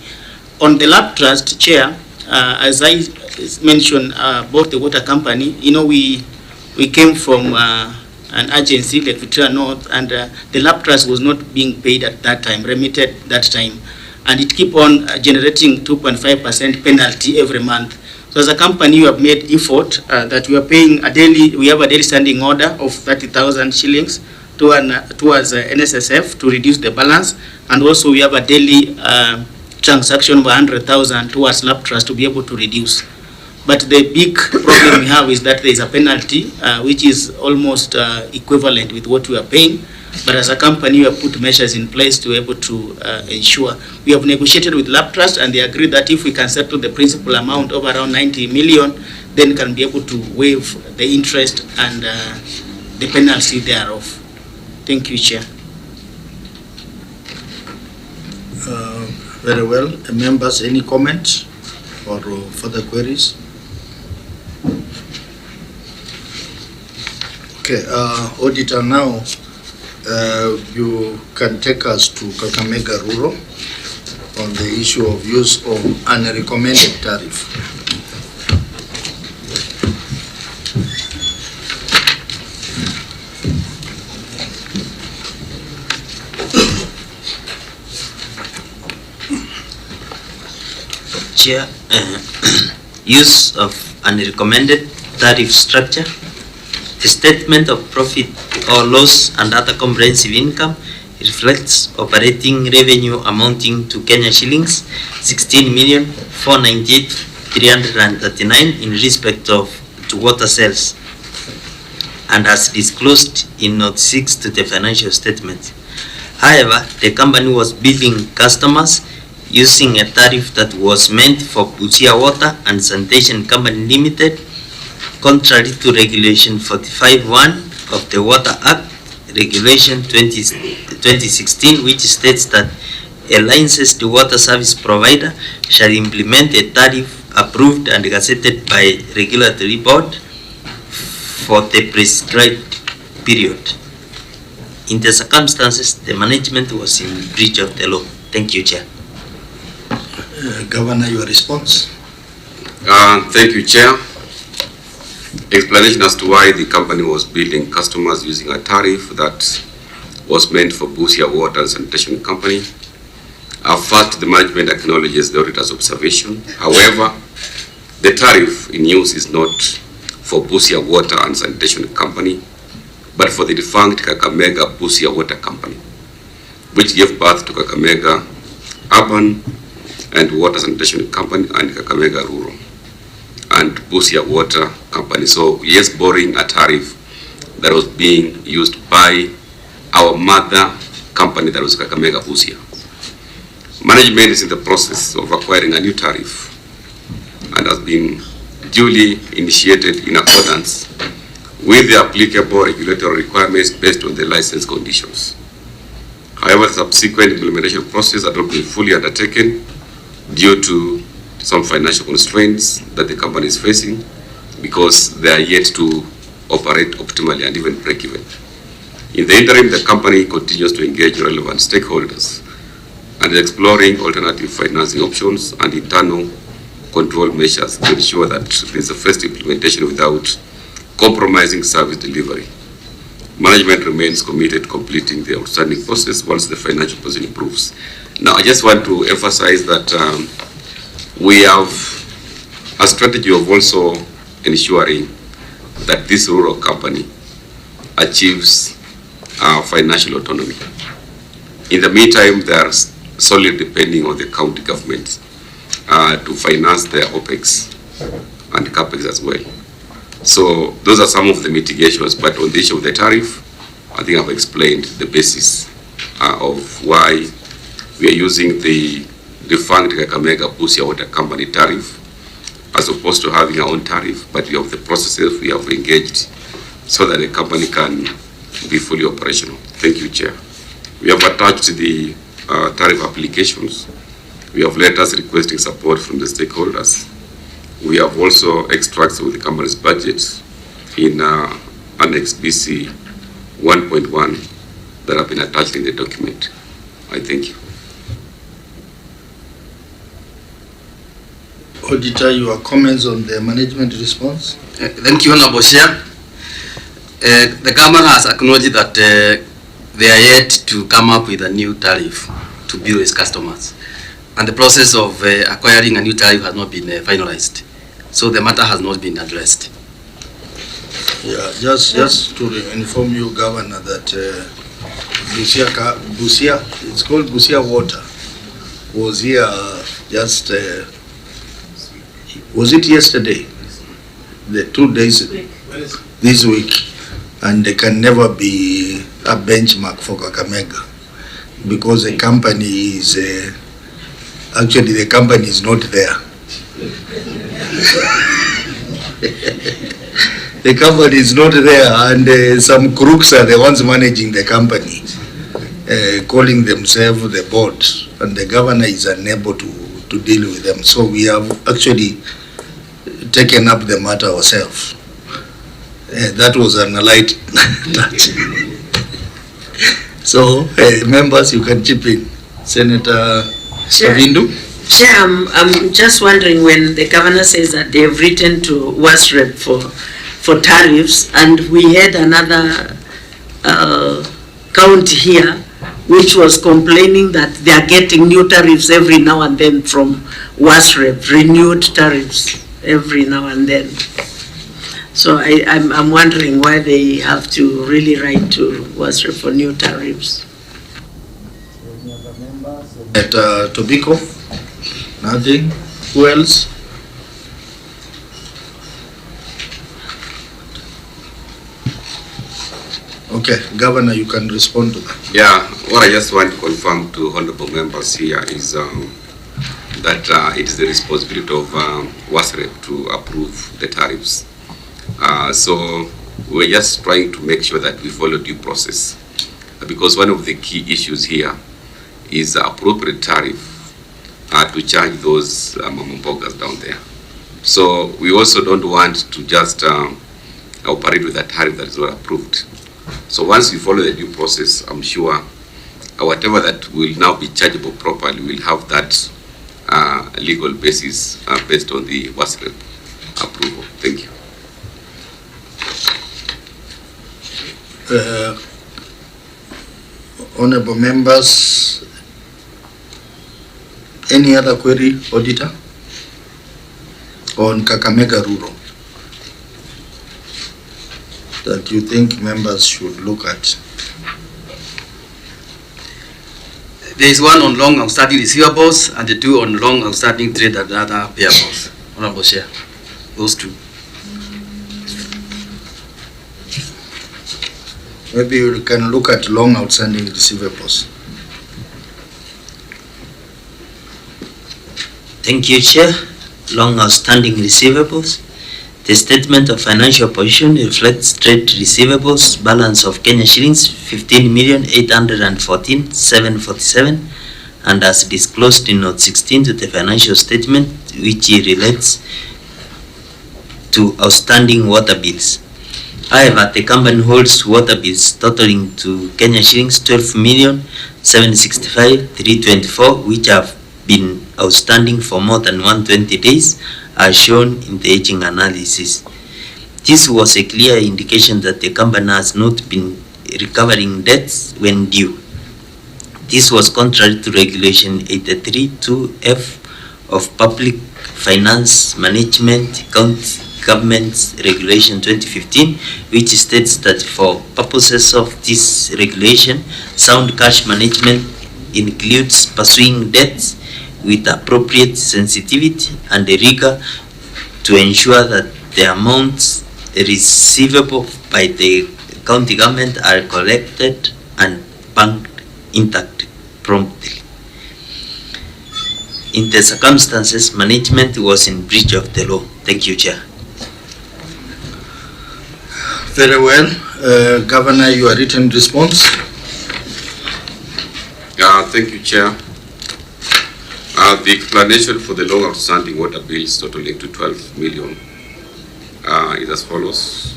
On the Lab Trust Chair, as I mentioned about the water company, you know, we came from an agency like Victoria North, and the Lab Trust was not being paid at that time, remitted that time, and it keep on generating 2.5% penalty every month. So as a company, we have made effort that we are paying a daily. We have a daily standing order of 30,000 shillings towards NSSF to reduce the balance, and also we have a daily transaction of 100,000 towards Lab Trust to be able to reduce. But the big problem we have is that there is a penalty which is almost equivalent with what we are paying. But as a company, we have put measures in place to be able to ensure. We have negotiated with Lab Trust, and they agreed that if we can settle the principal amount of around 90 million, then can be able to waive the interest and the penalty thereof. Thank you, Chair. Very well. Members, any comments or further queries? Okay, Auditor, now you can take us to Kakamega Rural on the issue of use of unrecommended tariff. Chair, use of unrecommended tariff structure. The statement of profit or loss and other comprehensive income reflects operating revenue amounting to Kenya shillings 16,498,339 in respect of to water sales, and as disclosed in Note 6 to the financial statement. However, the company was billing customers using a tariff that was meant for Busia Water and Sanitation Company Limited, contrary to Regulation 45(1) of the Water Act, Regulation 2016, which states that a licensed water service provider shall implement a tariff approved and gazetted by regulatory board for the prescribed period. In the circumstances, the management was in breach of the law. Thank you, Chair. Governor, your response? Thank you, Chair. Explanation as to why the company was billing customers using a tariff that was meant for Busia Water and Sanitation Company. First, the management acknowledges the auditor's observation. However, the tariff in use is not for Busia Water and Sanitation Company, but for the defunct Kakamega Busia Water Company, which gave birth to Kakamega Urban and Water Sanitation Company and Kakamega Rural and Busia Water Company. So yes, borrowing a tariff that was being used by our mother company, that was Kakamega Busia. Management is in the process of acquiring a new tariff and has been duly initiated in accordance with the applicable regulatory requirements based on the license conditions. However, the subsequent implementation process has not been fully undertaken due to some financial constraints that the company is facing, because they are yet to operate optimally and even break even. In the interim, the company continues to engage relevant stakeholders and is exploring alternative financing options and internal control measures to ensure that there is a first implementation without compromising service delivery. Management remains committed to completing the outstanding process once the financial position improves. Now, I just want to emphasize that we have a strategy of also ensuring that this rural company achieves financial autonomy. In the meantime, they are solely depending on the county government to finance their OPEX and CAPEX as well. So those are some of the mitigations, but on the issue of the tariff, I think I've explained the basis of why we are using the defunct Kakamega Busia Water Company tariff as opposed to having our own tariff, but we have the processes we have engaged so that the company can be fully operational. Thank you, Chair. We have attached the tariff applications. We have letters requesting support from the stakeholders. We have also extracts of the company's budget in Annex BC 1.1 that have been attached in the document. I thank you. Auditor, your comments on the management response? Thank you, Honorable Chair. The government has acknowledged that they are yet to come up with a new tariff to bureau its customers, and the process of acquiring a new tariff has not been finalized, so the matter has not been addressed. Yeah, just to inform you, Governor, that Busia, it's called Busia Water, was here just, was it yesterday? The 2 days this week, and they can never be a benchmark for Kakamega because the company is, actually the company is not there. The company is not there, and some crooks are the ones managing the company, calling themselves the board, and the governor is unable to deal with them. So we have actually taken up the matter ourselves. That was an light touch. So, members, you can chip in. Senator Savindu? Chair, I'm just wondering, when the governor says that they've written to WASREP for tariffs, and we had another county here which was complaining that they are getting new tariffs every now and then from WASREP, renewed tariffs every now and then. So I'm wondering why they have to really write to WASREP for new tariffs. At Tobiko? Nothing? Who else? Okay, Governor, you can respond to that. Yeah, what I just want to confirm to honorable members here is that it is the responsibility of WASREP to approve the tariffs. So we're just trying to make sure that we follow due process, because one of the key issues here is the appropriate tariff to charge those mamambogas down there. So we also don't want to just operate with a tariff that is not approved. So once we follow the due process, I'm sure whatever that will now be chargeable properly will have that legal basis based on the WASREP approval. Thank you. Honorable members, any other query, Auditor, on Kakamega Rural that you think members should look at? There is one on long outstanding receivables and the two on long outstanding trade and other payables. Honorable Chair, those two. Maybe you can look at long outstanding receivables. Thank you, Chair. Long outstanding receivables. The statement of financial position reflects trade receivables balance of Kenya shillings 15,814,747, and as disclosed in note 16 to the financial statement, which relates to outstanding water bills. However, the company holds water bills totaling to Kenya shillings 12,765,324, which have been outstanding for more than 120 days, as shown in the aging analysis. This was a clear indication that the company has not been recovering debts when due. This was contrary to Regulation 83(2)(f) of Public Finance Management County Government's Regulation 2015, which states that for purposes of this regulation, sound cash management includes pursuing debts with appropriate sensitivity and rigor to ensure that the amounts receivable by the county government are collected and banked intact promptly. in the circumstances, management was in breach of the law. Thank you, Chair. Very well. Governor, your written response. Thank you, Chair. The explanation for the long outstanding water bills totaling to 12 million is as follows.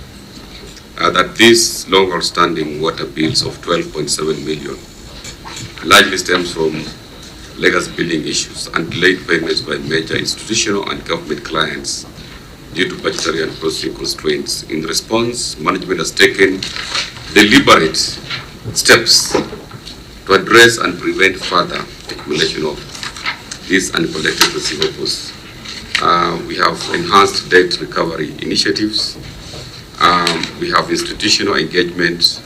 That these long outstanding water bills of 12.7 million largely stems from legacy billing issues and delayed payments by major institutional and government clients due to budgetary and processing constraints. In response, management has taken deliberate steps to address and prevent further accumulation of these uncollected receivables. We have enhanced debt recovery initiatives. We have institutional engagement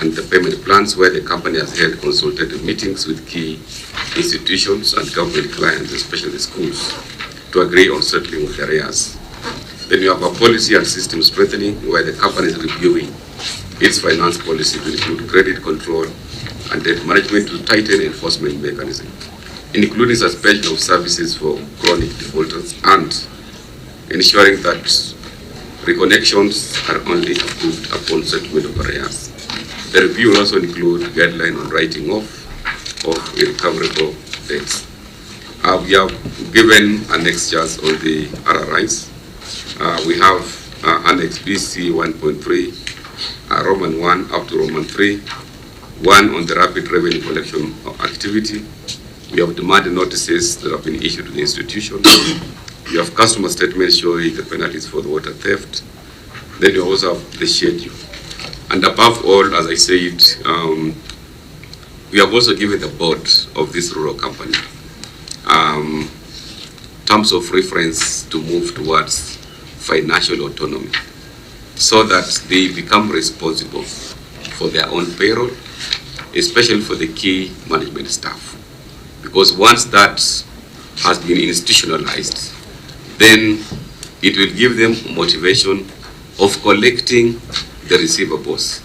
and the payment plans where the company has held consultative meetings with key institutions and government clients, especially schools, to agree on settling of the arrears. Then you have a policy and system strengthening where the company is reviewing its finance policy to include credit control and debt management to tighten enforcement mechanism, including suspension of services for chronic defaulters and ensuring that reconnections are only approved upon settlement of arrears. The review will also include guidelines on writing off of irrecoverable debts. We have given annexures on the RRIs. We have Annex BC 1.3, Roman 1 up to Roman 3, 1 on the rapid revenue collection activity. We have demand notices that have been issued to the institution. You have customer statements showing the penalties for the water theft. Then you also have the schedule. And above all, as I said, we have also given the board of this rural company terms of reference to move towards financial autonomy so that they become responsible for their own payroll, especially for the key management staff. Because once that has been institutionalized, then it will give them motivation of collecting the receivables,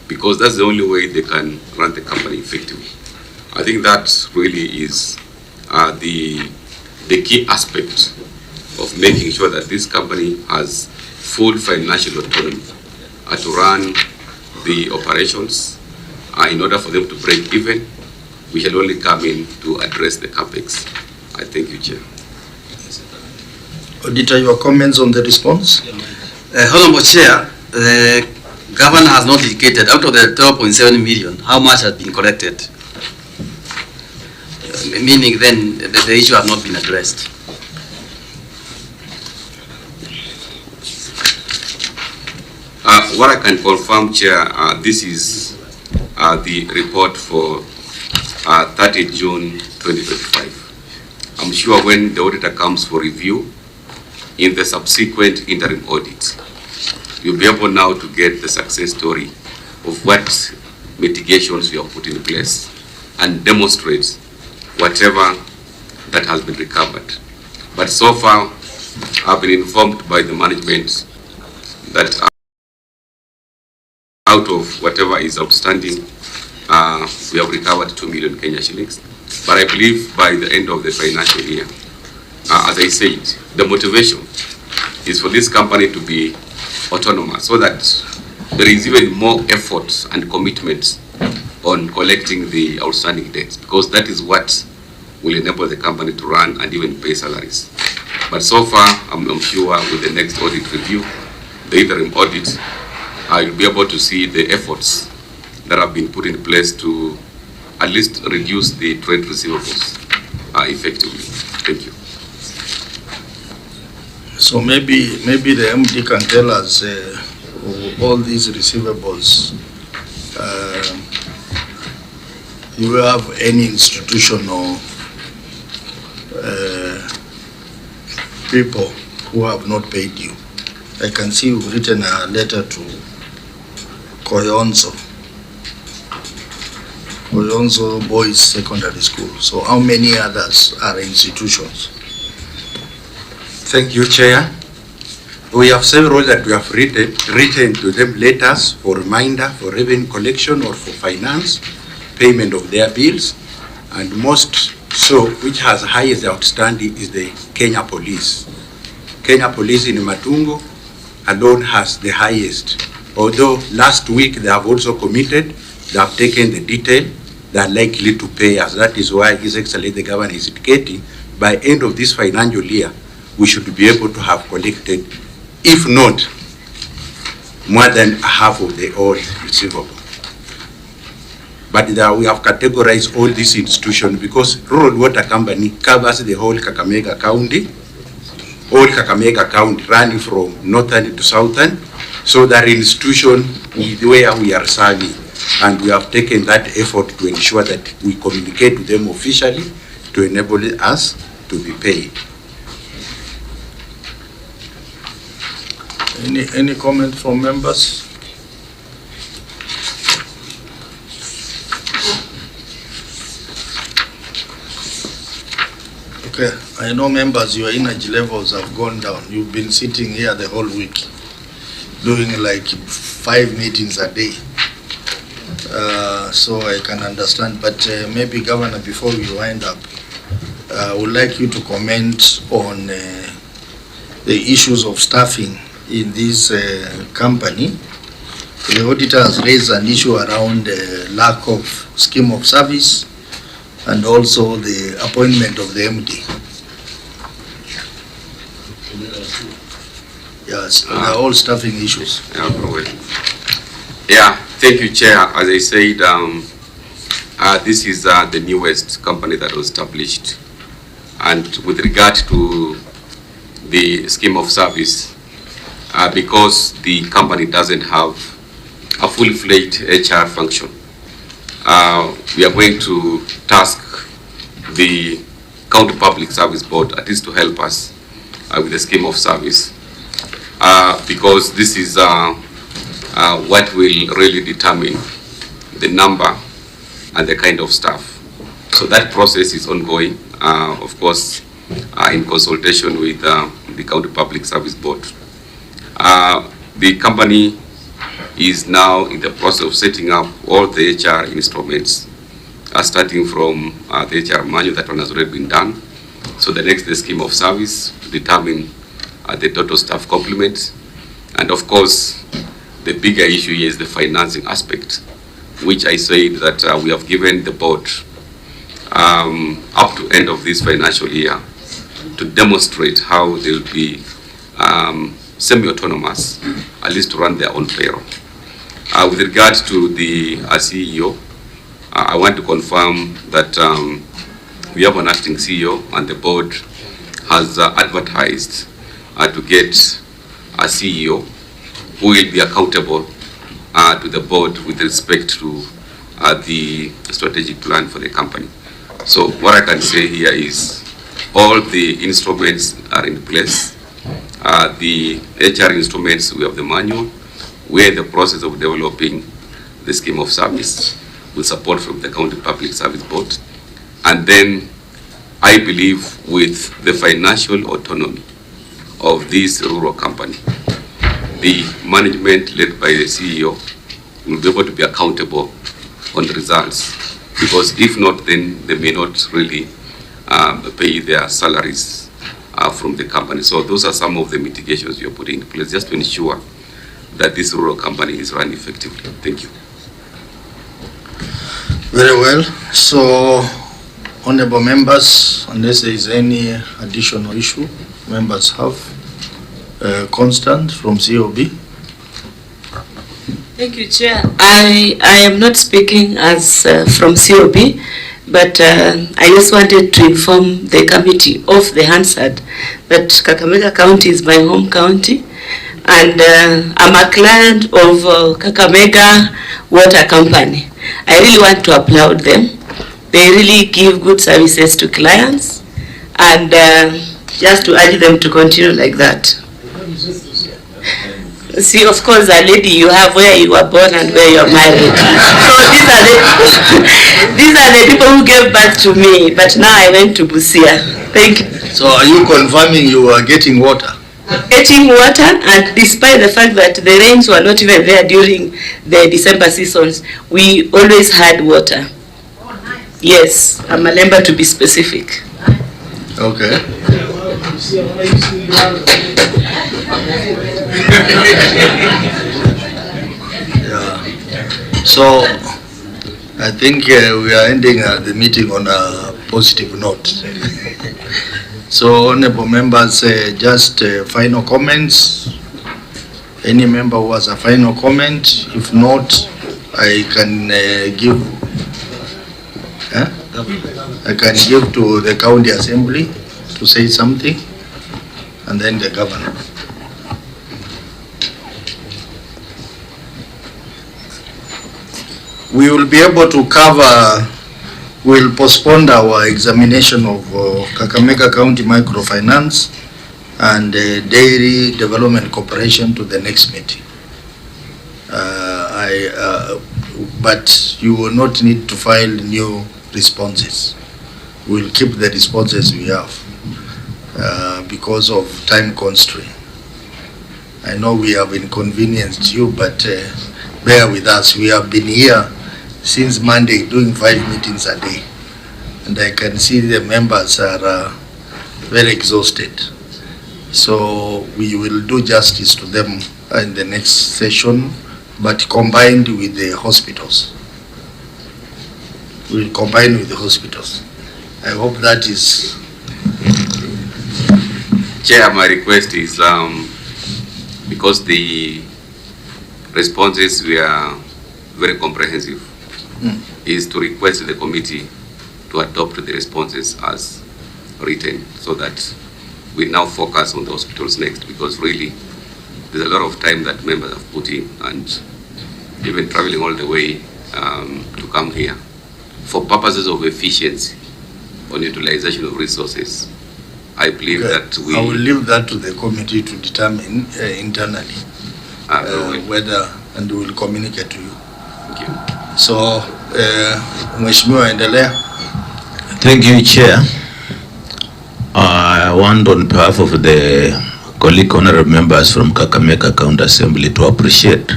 because that's the only way they can run the company effectively. I think that really is the key aspect of making sure that this company has full financial autonomy to run the operations. In order for them to break even, we shall only come in to address the capex. I thank you, Chair. Auditor, your comments on the response? Honorable Chair, the governor has not indicated out of the 12.7 million, how much has been collected? Meaning then the issue has not been addressed. What I can confirm, Chair, this is the report for 30 June 2025. I'm sure when the auditor comes for review in the subsequent interim audit, you'll be able now to get the success story of what mitigations we have put in place and demonstrate whatever that has been recovered. But so far, I've been informed by the management that out of whatever is outstanding, we have recovered 2 million Kenya shillings. But I believe by the end of the financial year, as I said, the motivation is for this company to be autonomous so that there is even more effort and commitment on collecting the outstanding debts, because that is what will enable the company to run and even pay salaries. But so far, I'm sure with the next audit review, the interim audit, you'll be able to see the efforts that have been put in place to at least reduce the trade receivables effectively. Thank you. So maybe the MD can tell us all these receivables. You have any institutional people who have not paid you? I can see you've written a letter to Koyonzo Boys Secondary School. So how many others are institutions? Thank you, Chair. We have several that we have written to them letters for reminder, for revenue collection or for finance, payment of their bills, and most So, which has highest outstanding is the Kenya Police. Kenya Police in Matungo alone has the highest. Although last week they have also committed, they have taken the detail, they are likely to pay us. That is why His Excellency the Governor is indicating by end of this financial year, we should be able to have collected, if not more than half of the old receivable. But we have categorized all these institutions because Rural Water Company covers the whole Kakamega County, running from northern to southern. So that institution is where we are serving. And we have taken that effort to ensure that we communicate with them officially to enable us to be paid. Any comment from members? Okay, I know members, your energy levels have gone down. You've been sitting here the whole week, doing like 5 meetings a day. So I can understand, but maybe Governor, before we wind up, I would like you to comment on the issues of staffing in this company. The auditor has raised an issue around lack of scheme of service and also the appointment of the MD. Yes, they are all staffing issues. Yeah, thank you, Chair. As I said, this is the newest company that was established. And with regard to the scheme of service, because the company doesn't have a full-fledged HR function, we are going to task the County Public Service Board at least to help us with the scheme of service, because this is what will really determine the number and the kind of staff. So that process is ongoing, of course, in consultation with the County Public Service Board. The company is now in the process of setting up all the HR instruments, starting from the HR manual. That one has already been done. So the next, the scheme of service, determine the total staff complement. And of course, the bigger issue here is the financing aspect, which I said that we have given the board up to end of this financial year to demonstrate how they will be semi-autonomous, at least to run their own payroll. With regard to the CEO, I want to confirm that we have an acting CEO, and the board has advertised to get a CEO who will be accountable to the board with respect to the strategic plan for the company. So what I can say here is all the instruments are in place. The HR instruments, we have the manual. We're in the process of developing the scheme of service with support from the County Public Service Board. And then I believe with the financial autonomy of this rural company, the management led by the CEO will be able to be accountable on the results, because if not, then they may not really pay their salaries from the company. So those are some of the mitigations we are putting in place just to ensure that this rural company is run effectively. Thank you. Very well. So, honorable members, unless there is any additional issue, members have. Constant from COB. Thank you, Chair. I am not speaking as from COB, but I just wanted to inform the committee of the Hansard that Kakamega County is my home county, and I'm a client of Kakamega Water Company. I really want to applaud them. They really give good services to clients, and just to urge them to continue like that. See, of course, a lady you have where you were born and where you are married. So these are the people who gave birth to me, but now I went to Busia. Thank you. So are you confirming you are getting water? Getting water, and despite the fact that the rains were not even there during the December seasons, we always had water. Yes, I'm unable to be specific. Okay. Yeah. So I think we are ending the meeting on a positive note. So honorable members, just final comments. Any member who has a final comment? If not, I can give to the county assembly to say something, and then the governor. We will be able to cover, we'll postpone our examination of Kakamega County Microfinance and Dairy Development Corporation to the next meeting. But you will not need to file new responses. We'll keep the responses we have because of time constraint. I know we have inconvenienced you, but bear with us. We have been here since Monday doing 5 meetings a day, and I can see the members are very exhausted. So we will do justice to them in the next session, but combined with the hospitals. We'll combine with the hospitals. I hope that is... Chair, my request is, because the responses were very comprehensive, is to request the committee to adopt the responses as written, so that we now focus on the hospitals next, because really there's a lot of time that members have put in, and even traveling all the way to come here for purposes of efficiency on utilization of resources. I believe that we... I will leave that to the committee to determine internally whether, and we will communicate to you. Thank you. So, Mheshimiwa endelea. Thank you, Chair. I want on behalf of the colleague honorable members from Kakamega County Assembly to appreciate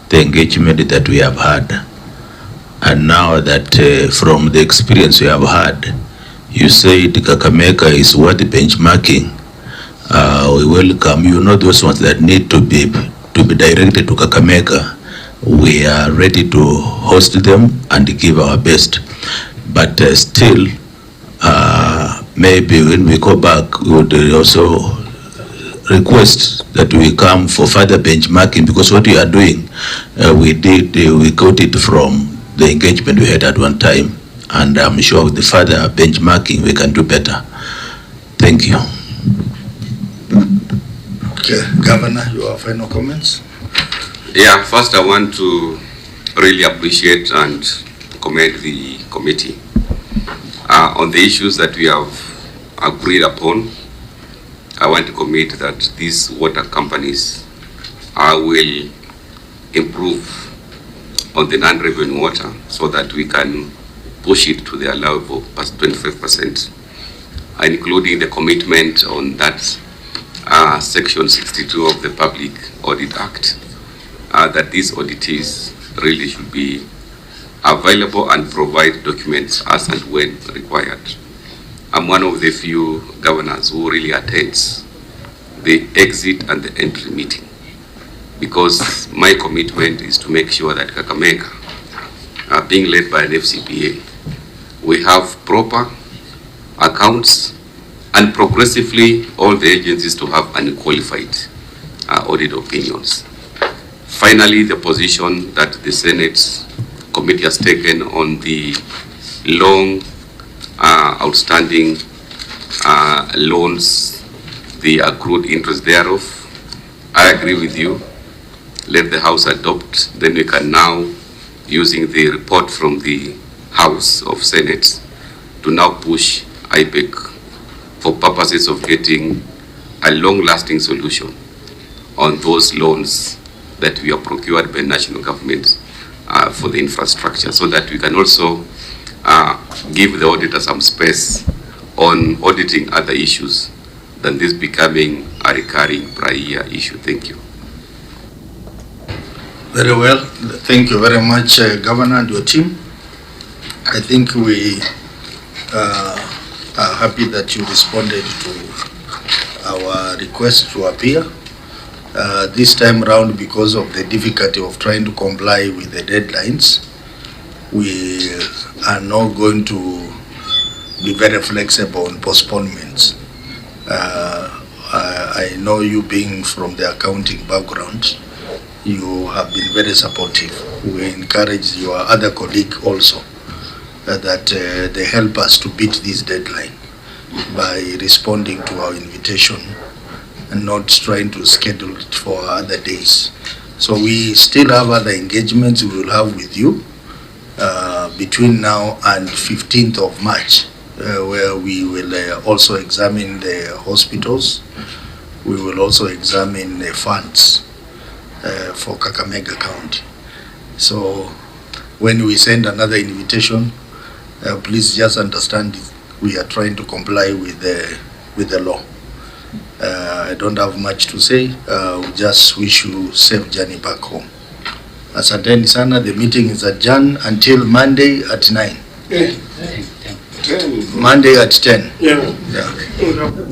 the engagement that we have had. And now that from the experience we have had, you said Kakamega is worth benchmarking. We welcome, you know, those ones that need to be directed to Kakamega. We are ready to host them and give our best. But still, maybe when we go back, we would also request that we come for further benchmarking, because what we are doing, we got it from the engagement we had at one time, and I'm sure with the further benchmarking we can do better. Thank you. Okay, Governor, your final comments? Yeah, first I want to really appreciate and commend the committee on the issues that we have agreed upon. I want to commit that these water companies will improve on the non-revenue water so that we can push it to the allowable 25%, including the commitment on that section 62 of the Public Audit Act, that these auditees really should be available and provide documents as and when required. I'm one of the few governors who really attends the exit and the entry meeting, because my commitment is to make sure that Kakamega, being led by an FCPA, we have proper accounts, and progressively all the agencies to have unqualified audit opinions. Finally, the position that the Senate committee has taken on the long outstanding loans, the accrued interest thereof, I agree with you. Let the House adopt, then we can now, using the report from the House of Senate, to now push IBEC for purposes of getting a long-lasting solution on those loans that we are procured by national government for the infrastructure, so that we can also give the auditor some space on auditing other issues than this becoming a recurring prior year issue. Thank you. Very well. Thank you very much, Governor and your team. I think we are happy that you responded to our request to appear. This time around, because of the difficulty of trying to comply with the deadlines, we are not going to be very flexible on postponements. I know you being from the accounting background, you have been very supportive. We encourage your other colleague also that they help us to beat this deadline by responding to our invitation and not trying to schedule it for other days. So we still have other engagements we will have with you between now and 15th of March, where we will also examine the hospitals. We will also examine the funds for Kakamega County. So when we send another invitation, please just understand we are trying to comply with the law. I don't have much to say. We just wish you safe journey back home. Asanteni sana. The meeting is adjourned until Monday at 9. Monday at 10. Yeah. No.